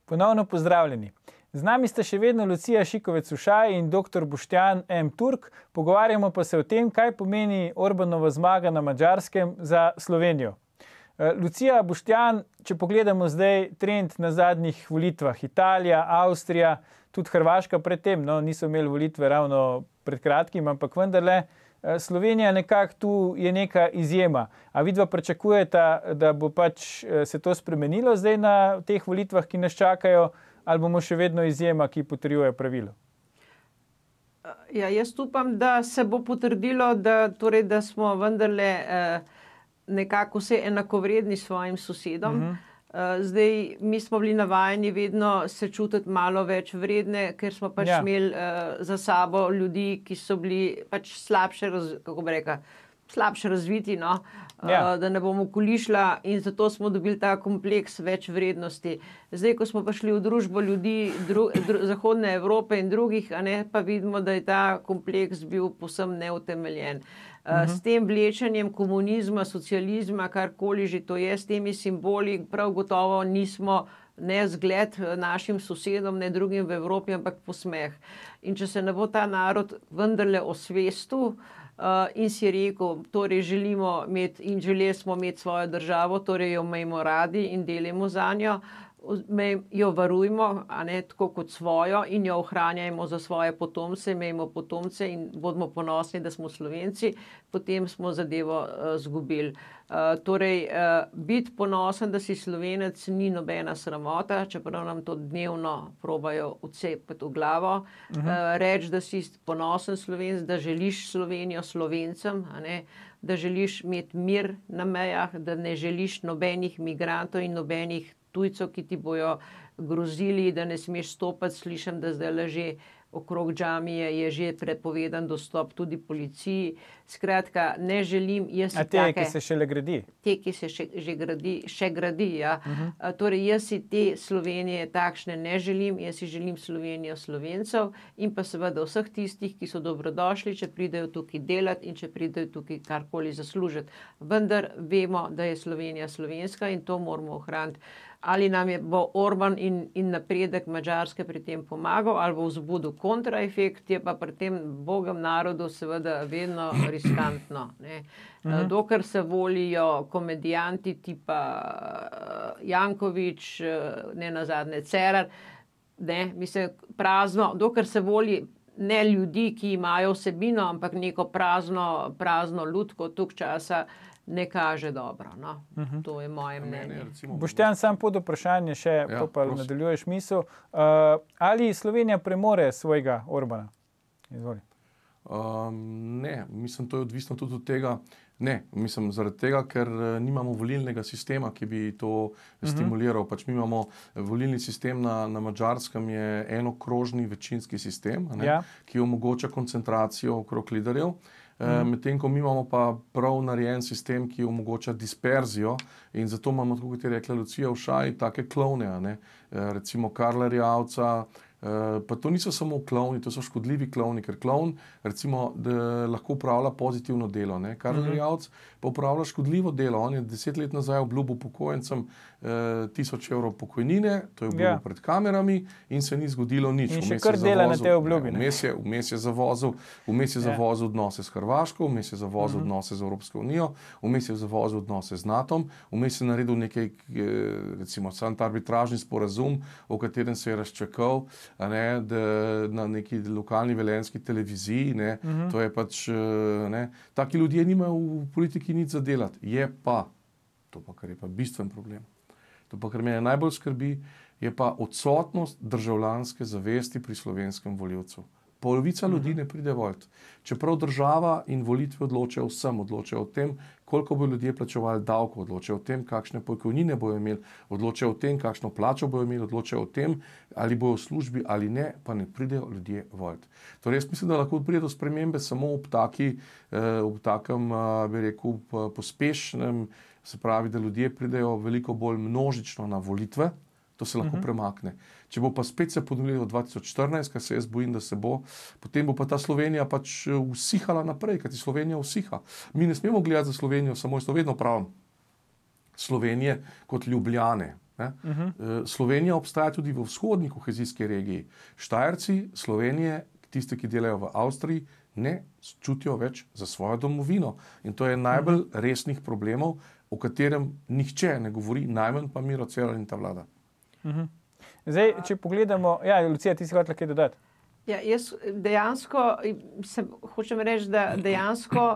Ponovno pozdravljeni. Z nami sta še vedno Lucija Šikovec-Ušaj in dr. Boštjan M. Turk. Pogovarjamo pa se o tem, kaj pomeni Orbanova zmaga na Madžarskem za Slovenijo. Lucija, Boštjan, če pogledamo zdaj trend na zadnjih volitvah, Italija, Avstrija, tudi Hrvaška predtem, no, niso imeli volitve ravno pred kratkim, ampak vendarle, Slovenija nekako tu je neka izjema. A vidva pričakujeta, da bo pač se to spremenilo zdaj na teh volitvah, ki nas čakajo, ali bomo še vedno izjema, ki potrjuje pravilo? Ja, jaz upam, da se bo potrdilo, da smo vendarle nekako vse enakovredni svojim sosedom. Zdaj, mi smo bili navajeni vedno se čutiti malo več vredne, ker smo pač imeli za sabo ljudi, ki so bili pač slabše razviti, no? Da ne bomo okolišla, in zato smo dobili ta kompleks več vrednosti. Zdaj, ko smo prišli v družbo ljudi Zahodne Evrope in drugih, pa vidimo, da je ta kompleks bil povsem neutemeljen. S tem vlečenjem komunizma, socializma, karkoli že to je, s temi simboli, prav gotovo nismo ne zgled našim sosedom, ne drugim v Evropi, ampak posmeh. In če se ne bo ta narod vendarle osvestil in si rekel, torej želimo imeti in želeli smo imeti svojo državo, torej jo imejmo radi in delajmo zanjo, jo varujmo, tako kot svojo, in jo ohranjajmo za svoje potomce, imejmo potomce in bodimo ponosni, da smo Slovenci, potem smo zadevo izgubili. Torej, biti ponosen, da si Slovenec, ni nobena sramota, čeprav nam to dnevno probajo vcepiti v glavo. Reči, da si ponosen Slovenec, da želiš Slovenijo Slovencem, da želiš imeti mir na mejah, da ne želiš nobenih migrantov in nobenih tujcev, ki ti bojo grozili, da ne smeš stopiti. Slišim, da zdaj že okrog džamije je že prepovedan dostop tudi policiji. Skratka, ne želim jaz si take... A te, ki se šele gradi? Te, ki se še gradi, ja. Torej, jaz si te Slovenije takšne ne želim, jaz si želim Slovenijo Slovencev in pa seveda vseh tistih, ki so dobrodošli, če pridejo tukaj delati in če pridejo tukaj karkoli zaslužiti. Vendar vemo, da je Slovenija slovenska in to moramo ohraniti. Ali nam bo Orban in napredek Madžarske pri tem pomagal, ali bo vzbudil kontraefekt, je pa pri tem bogem narodu seveda vedno riskantno. Dokler se volijo komedijanti tipa Janković, nenazadnje Cerar, mislim, prazno, dokler se voli ne ljudi, ki imajo vsebino, ampak neko prazno lutko toliko časa, ne kaže dobro, no. To je moje mnenje. Boštjan, sam pod vprašanje še, pa nadaljuješ misel. Ali Slovenija premore svojega Orbana? Izvoli. Ne, mislim, to je odvisno tudi od tega. Ne, mislim, zaradi tega, ker nimamo volilnega sistema, ki bi to stimuliral. Pač mi imamo volilni sistem na Madžarskem, je enokrožni večinski sistem, ki omogoča koncentracijo okrog liderjev. Medtem ko mi imamo pa prav narejen sistem, ki omogoča disperzijo, in zato imamo, tako kot je rekla Lucija Ušaj, take klovne, recimo Karla Erjavca, pa to niso samo klovni, to so škodljivi klovni, ker klovn, recimo, da lahko upravlja pozitivno delo. Karl Erjavec pa upravlja škodljivo delo. On je 10 let nazaj obljubil upokojencem 1000 evrov pokojnine, to je obljubil pred kamerami in se ni zgodilo nič. In še kar dela na te obljubi. Vmes je zavozil odnose s Hrvaško, vmes je zavozil odnose z Evropsko unijo, vmes je zavozil odnose z NATO-om, vmes je naredil nekaj, recimo, sam ta arbitražni sporazum, o katerem se je razčakal, na neki lokalni velenjski televiziji, to je pač, taki ljudje nimajo v politiki nič za delati. Je pa, to pa kar je pa bistven problem, to pa kar mene najbolj skrbi, je pa odsotnost državljanske zavesti pri slovenskem volivcu. Polovica ljudi ne pride voliti. Čeprav država in volitve odločajo vsem, odločajo o tem, koliko bo ljudje plačevali davkov, odločajo o tem, kakšne pokojnine bojo imeli, odločajo o tem, kakšno plačo bojo imeli, odločajo o tem, ali bojo v službi ali ne, pa ne pridejo ljudje voliti. Torej, jaz mislim, da lahko pride do spremembe samo ob takem, bi rekel, pospešnem, se pravi, da ljudje pridejo veliko bolj množično na volitve, to se lahko premakne. Če bo pa spet se ponovilo 2014, kar se jaz bojim, da se bo, potem bo pa ta Slovenija pač usihala naprej, kajti Slovenija usiha. Mi ne smemo gledati za Slovenijo, samo jaz to vedno pravim, Slovenije kot Ljubljane. Slovenija obstaja tudi v vzhodni kohezijski regiji. Štajerci, Slovenije, tiste, ki delajo v Avstriji, ne čutijo več za svojo domovino. In to je najbolj resnih problemov, o katerem nihče ne govori, najmanj pa Miro Cerar in ta vlada. Zdaj, če pogledamo, Lucija, ti si hotela kaj dodati? Ja, jaz dejansko hočem reči, da dejansko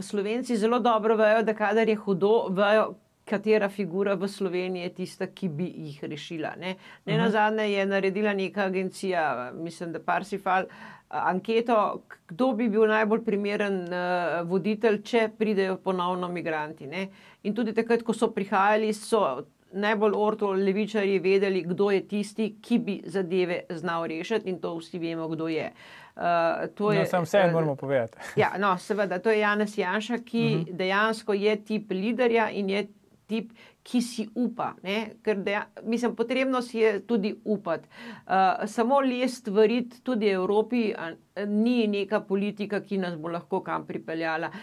Slovenci zelo dobro vejo, da kadar je hudo, vejo, katera figura v Sloveniji je tista, ki bi jih rešila. Ne nazadnje je naredila neka agencija, mislim, da Parsifal, anketo, kdo bi bil najbolj primeren voditelj, če pridejo ponovno migranti. Ne? In tudi takrat, ko so prihajali, so najbolj orto levičarji vedeli, kdo je tisti, ki bi zadeve znal rešiti, in to vsi vemo, kdo je. Sam vse moramo povedati. Seveda, to je Janez Janša, ki dejansko je tip liderja in je tip, ki si upa. Ker mislim, potrebno si je tudi upati. Samo lest varit tudi Evropi ni neka politika, ki nas bo lahko kam pripeljala.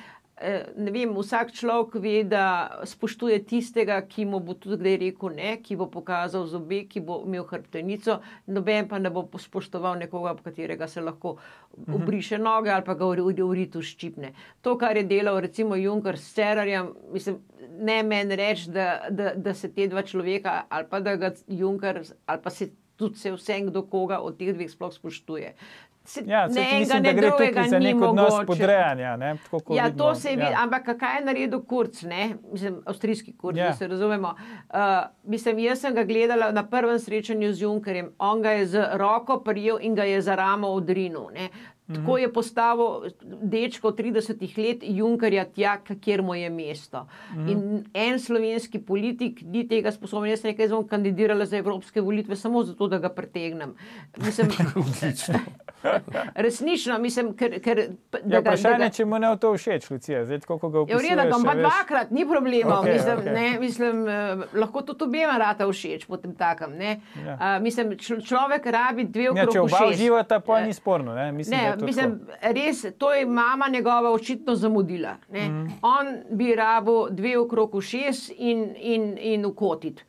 Ne vem, vsak človek ve, da spoštuje tistega, ki mu bo tudi kdaj rekel ne, ki bo pokazal zobe, ki bo imel hrbtenico, noben pa ne bo spoštoval nekoga, katerega se lahko obriše noge ali pa ga v ritu ščipne. To, kar je delal recimo Juncker s Cerarjem, mislim, ne meni reči, da se te dva človeka ali pa da ga Juncker ali pa se tudi vsem, kdo koga od teh dveh sploh spoštuje. Mislim, da gre tukaj za nek odnos podrejanja. To se vidi, ampak kaj je naredil Kurz, mislim, avstrijski Kurz, da se razumemo. Mislim, jaz sem ga gledala na prvem srečanju z Junckerjem, on ga je z roko prijel in ga je za ramo odrinil. Tako je postavil dečko 30 let Junckerja tja, kjer mu je mesto. In en slovenski politik ni tega sposoben. Jaz nekaj bom kandidirala za evropske volitve samo zato, da ga pritegnem. Mislim, resnično, mislim, ker vprašanje, če mu ne to všeč, Lucija, zdaj tako, ko ga opisuješ. Je v redu, pa dvakrat, ni problema. Mislim, lahko tudi obema rata všeč potem takem. Mislim, človek rabi dve okrog všeč. Če oba uživata, pa ni sporno. Mislim, res, to je mama njegova očitno zamudila. On bi rabil dve okrog ušes in ukotiti.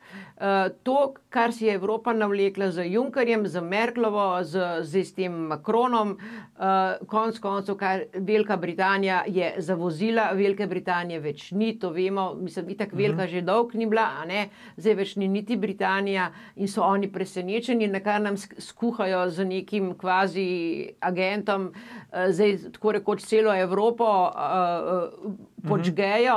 To, kar si je Evropa navlekla z Junckerjem, z Merklovo, z tem Macronom, konec koncev, kar Velika Britanija je zavozila, Velike Britanije več ni, to vemo, mislim, itak Velika že dolg ni bila, zdaj več ni niti Britanija in so oni presenečeni, na kar nam skuhajo z nekim kvazi agentom, zdaj tako rekoč celo Evropo počgejo,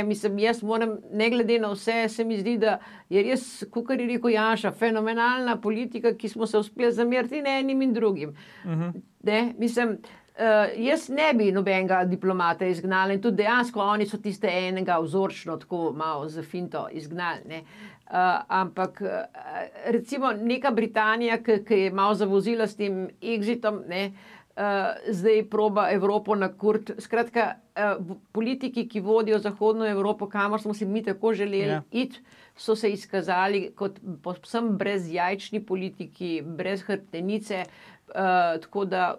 mislim, jaz moram, ne glede na vse, se mi zdi, da je res, kakor je rekel Janša, fenomenalna politika, ki smo se uspeli zameriti in enim in drugim. Mislim, jaz ne bi nobenega diplomata izgnala in tudi dejansko oni so tiste enega vzorčno tako malo za finto izgnali. Ampak recimo neka Britanija, ki je malo zavozila s tem exitom, zdaj proba Evropo na kurt. Skratka, politiki, ki vodijo Zahodno Evropo, kamor smo si mi tako želeli iti, so se izkazali kot povsem brezjajčni politiki, brez hrbtenice. Tako da,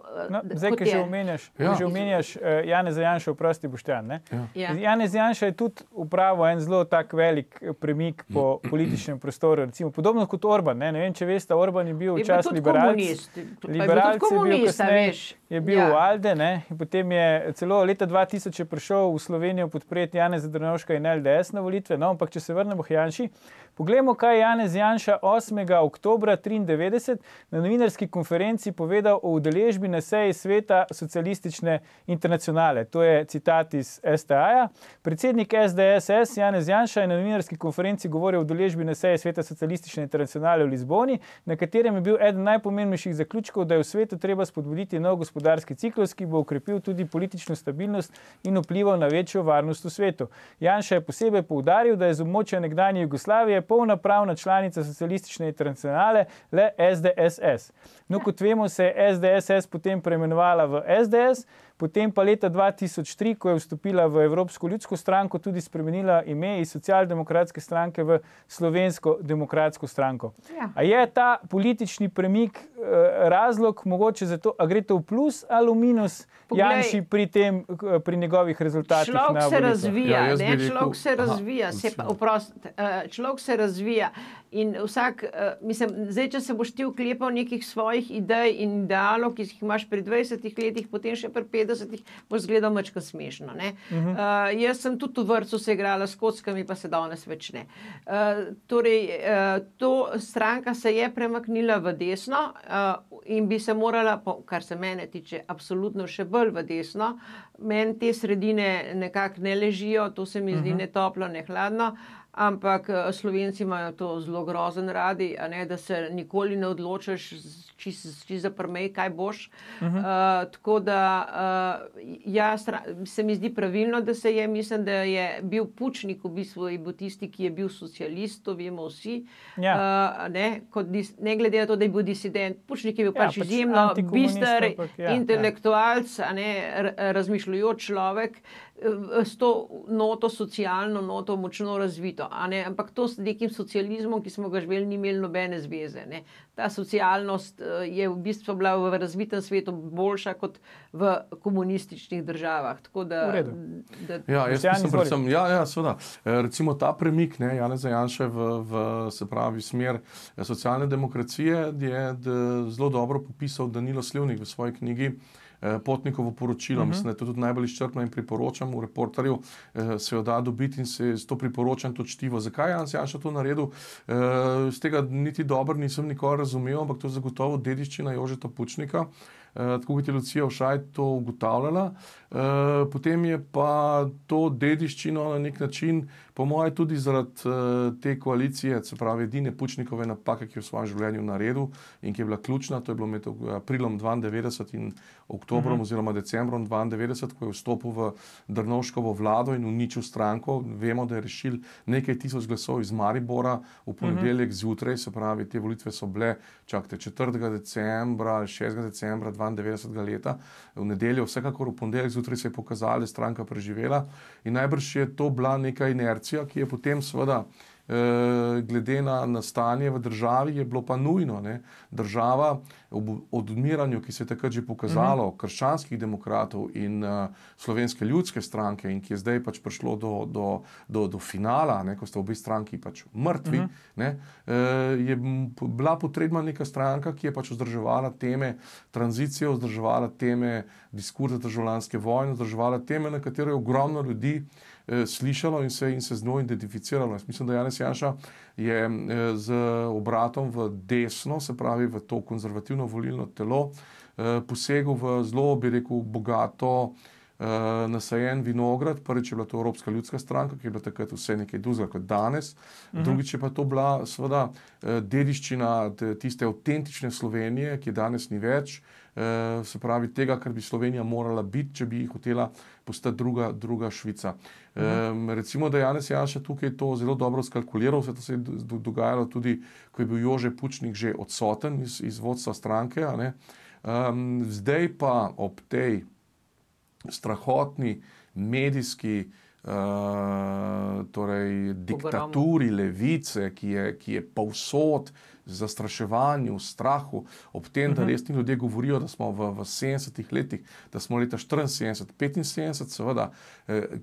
zdaj, ki že omenjaš Janeza Janša, oprosti Boštjan. Janez Janša je tudi upravil en zelo tak velik premik po političnem prostoru, recimo podobno kot Orban. Ne vem, če veste, Orban je bil včas liberalc. Liberalc je bil kasneje, je bil v Alde, in potem je celo leta 2000 je prišel v Slovenijo podpreti Janeza Drnovška in LDS na volitve. No, ampak če se vrnemo k Janši, poglejmo, kaj je Janez Janša 8. oktobra 1993 na novinarski konferenci povedal o udeležbi na seji Sveta socialistične internacionale. To je citat iz STA-ja. Predsednik SDSS Janez Janša je na novinarski konferenci govoril o udeležbi na seji Sveta socialistične internacionale v Lizboni, na katerem je bil eden najpomembnejših zaključkov, da je v svetu treba spodbuditi nov gospodarski ciklus, ki bo okrepil tudi politično stabilnost in vplival na večjo varnost v svetu. Janša je posebej poudaril, da je z območja nekdanje Jugoslavije polnopravna članica socialistične internacionale le SDSS. No, kot vemo, se je SDSS potem preimenovala v SDS, potem pa leta 2003, ko je vstopila v Evropsko ljudsko stranko, tudi spremenila ime iz Socialdemokratske stranke v Slovensko demokratsko stranko. A je ta politični premik razlog mogoče za to, a gre to v plus ali v minus Janši pri njegovih rezultatih na volitvah? Človek se razvija in vsak, zdaj, če se boš ti vklepal nekih svojih idej in idealov, ki jih imaš pri 20 letih, potem še pri 50, boš zgledal mačka smešno, ne? Jaz sem tudi v vrtcu se igrala s kockami, pa se danes več ne. To stranka se je premaknila v desno in bi se morala, kar se mene tiče, absolutno še bolj v desno. Meni te sredine nekako ne ležijo, to se mi zdi ne toplo, ne hladno, ampak Slovenci imajo to zelo grozen radi, a ne, da se nikoli ne odločiš, čisto zaprmej, kaj boš. Tako da se mi zdi pravilno, da se je, mislim, da je bil Pučnik v bistvu in bil tisti, ki je bil socialist, to vemo vsi, ne glede na to, da je bil disident. Pučnik je bil pač izjemno bister, intelektualc, razmišljujoč človek, s to noto, socialno noto močno razvito, ampak to s nekim socializmom, ki smo ga živeli, ni imeli nobene zveze. Ta socialnost je v bistvu bila v razvitem svetu boljša kot v komunističnih državah. Tako da... Jaz mislim predvsem, seveda, recimo ta premik Janeza Janše se pravi smer socialne demokracije je zelo dobro popisal Danilo Slivnik v svoji knjigi Potnikovo poročilo. Mislim, da je to tudi najbolj izčrpno in priporočam v Reporterju, se jo da dobiti in se to priporočam tudi čtivo. Zakaj je Janez Janša to naredil? Z tega niti dobro nisem nikoli razumel, ampak to je zagotovo dediščina Jožeta Pučnika, tako kot je Lucija Ušaj to ugotavljala. Potem je pa to dediščino na nek način, po moje tudi zaradi te koalicije, se pravi edine Pučnikove napake, ki je v svojem življenju naredil in ki je bila ključna, to je bilo med aprilom 92 in oktobrom oziroma decembrom 92, ko je vstopil v Drnovškovo vlado in uničil stranko. Vemo, da je rešil nekaj tisoč glasov iz Maribora v ponedeljek zjutraj, se pravi, te volitve so bile, 4. decembra, 6. decembra 92. leta, v nedeljo, vsekakor v ponedeljek zjutraj se je pokazalo, da je stranka preživela in najbrž je to bila neka inercija, ki je potem seveda glede na stanje v državi je bilo pa nujno. Država ob odmiranju, ki se je takrat že pokazalo, krščanskih demokratov in Slovenske ljudske stranke in ki je zdaj pač prišlo do finala, ko sta obi stranki pač mrtvi, je bila potrebna neka stranka, ki je pač vzdrževala teme tranzicije, vzdrževala teme diskurza državljanske vojne, vzdrževala teme, na katere je ogromno ljudi slišalo in se z njo identificiralo. Mislim, da Janez Janša je z obratom v desno, se pravi v to konzervativno volilno telo, posegel v zelo, bi rekel, bogato nasajen vinograd. Prvič je bila to Evropska ljudska stranka, ki je bila takrat vse nekaj drugega kot danes. Drugič je pa to bila seveda dediščina tiste avtentične Slovenije, ki danes ni več, se pravi tega, kar bi Slovenija morala biti, če bi hotela postati druga Švica. Recimo, da Janez Janša tukaj to zelo dobro skalkuliral, vse to se je dogajalo tudi, ko je bil Jože Pučnik že odsoten iz vodstva stranke. Zdaj pa ob tej strahotni medijski diktaturi levice, ki je povsod, zastraševanju, strahu, ob tem, da resni ljudje govorijo, da smo v 70-ih letih, da smo leta 74, 75, seveda,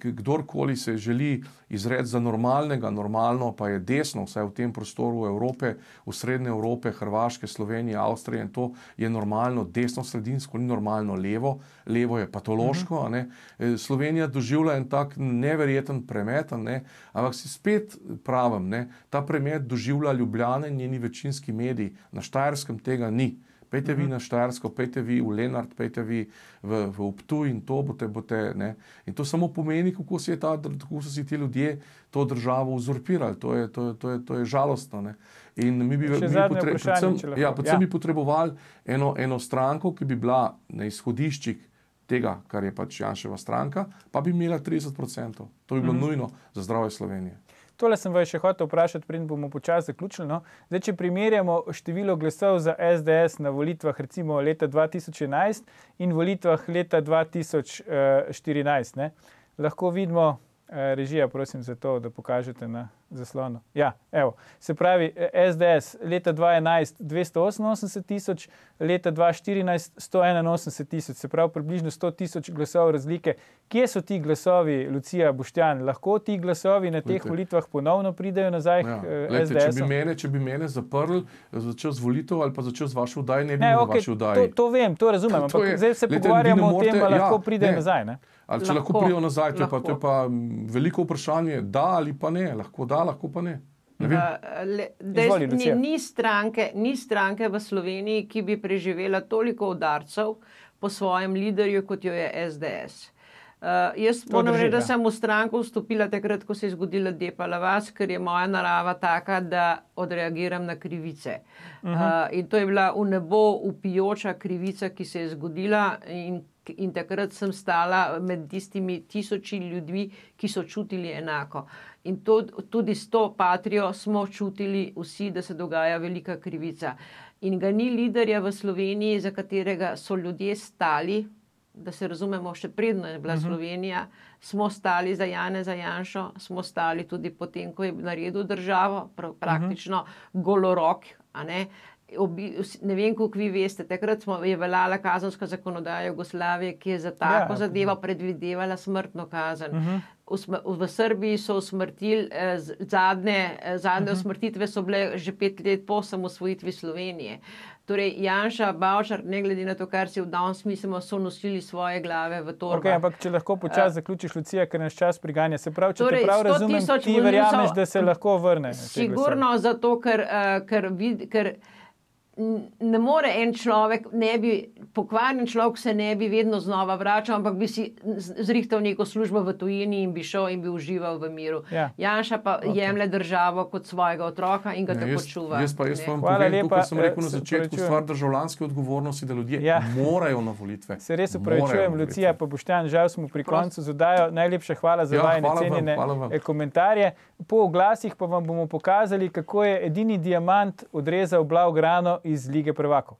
kdorkoli se želi izreči za normalnega, normalno pa je desno, vsaj v tem prostoru Evrope, v srednje Evrope, Hrvaške, Slovenije, Avstrije, in to je normalno desno sredinsko, ni normalno levo, levo je patološko, Slovenija doživlja en tak neverjeten premet, ampak si spet pravim, ta premet doživlja Ljubljana in njeni večinski mediji. Na Štajerskem tega ni. Pejte vi na Štajersko, pejte vi v Lenart, pejte vi v Ptuj in to boste. In to samo pomeni, kako so si ti ljudje to državo uzurpirali. To je žalostno. In mi bi predvsem potrebovali eno stranko, ki bi bila na izhodiščih tega, kar je pač Janševa stranka, pa bi imela 30%. To bi bilo nujno za zdravje Slovenije. Tole sem vas še hotel vprašati, preden bomo počasi zaključili. Zdaj, če primerjamo število glasov za SDS na volitvah recimo leta 2011 in volitvah leta 2014, lahko vidimo, režija, prosim za to, da pokažete na zaslonu. Ja, evo. Se pravi, SDS leta 2011 288 tisoč, leta 2014 181 tisoč, se pravi približno 100 tisoč glasov razlike. Kje so ti glasovi, Lucija, Boštjan? Lahko ti glasovi na teh volitvah ponovno pridejo nazaj k SDS-u? Če bi mene zaprli za čas volitev ali pa za čas vaše vdaje, ne bi imel vaše vdaje. To vem, to razumem, ampak zdaj se pogovarjamo o tem, ali lahko pridejo nazaj, ne? Ali če lahko pridejo nazaj, to je pa veliko vprašanje, da ali pa ne, lahko da, lahko pa ne. Ni stranke v Sloveniji, ki bi preživela toliko udarcev po svojem liderju, kot jo je SDS. Jaz moram reči, da sem v stranko vstopila takrat, ko se je zgodila Depala vas, ker je moja narava taka, da odreagiram na krivice. In to je bila v nebo vpijoča krivica, ki se je zgodila in takrat sem stala med tistimi tisoči ljudmi, ki so čutili enako. In tudi s to patrijo smo čutili vsi, da se dogaja velika krivica. In ga ni liderja v Sloveniji, za katerega so ljudje stali, da se razumemo, še predno je bila Slovenija, smo stali za Janeza Janšo, smo stali tudi potem, ko je naredil državo, praktično golorok, a ne? Ne vem, koliko vi veste, takrat je veljala kazenska zakonodaja Jugoslavije, ki je za tako zadevo predvidevala smrtno kazen. V Srbiji so usmrtili, zadnje usmrtitve so bile že 5 let po osamosvojitvi Slovenije. Torej, Janša, Bavčar, ne glede na to, kar si danes mislimo, so nosili svoje glave v torbah. Ampak če lahko počasi zaključiš, Lucija, ker nas čas priganja. Se pravi, če te prav razumem, ti verjameš, da se lahko vrne. Sigurno, zato, ker ne more en človek, pokvarjen človek se ne bi vedno znova vračal, ampak bi si zrihtal neko službo v tujini in bi šel in bi užival v miru. Janša pa jemlje državo kot svojega otroka in ga tako čuva. Jaz vam povem, kot sem rekel na začetku, stvar državljanske odgovornosti, da ljudje morajo na volitve. Se res upravičujem, Lucija pa Boštjan, žal smo pri koncu z oddajo. Najlepša hvala za vajne cenjene komentarje. Po oglasih pa vam bomo pokazali, kako je edini diamant odrezal blaugrano iz Lige prvakov.